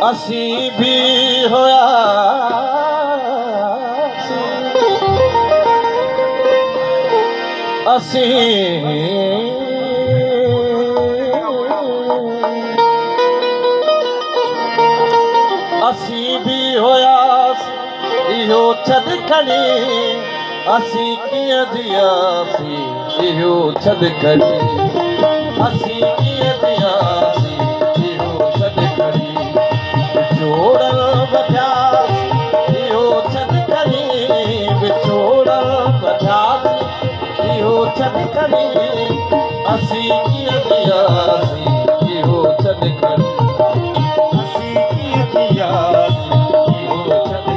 असी भी होया असी असी भी होया इहो छद खड़ी असी किए दियासी इहो छद खड़ी असी किए दियासी इहो छद खड़ी विछोड़ल बजासी इहो छद खड़ी विछोड़ल बजासी इहो छद खड़ी असी किए दियासी इहो छद खड़ी असी किए दियासी इहो छद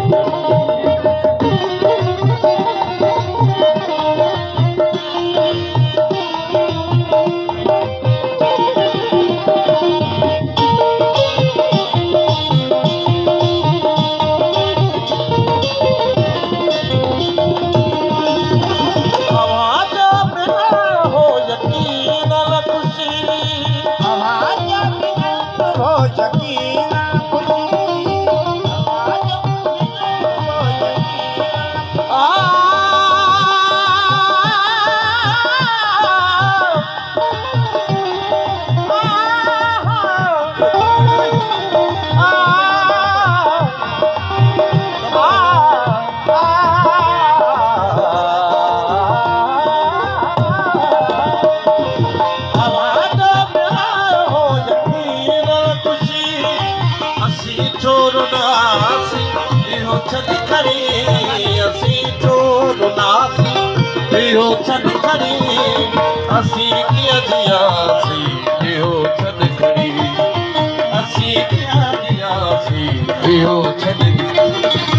छद खड़ी असी छोड़ो नासी इहो छद खड़ी असी किए दियासी इहो छद खड़ी असी किए दियासी इहो छद खड़ी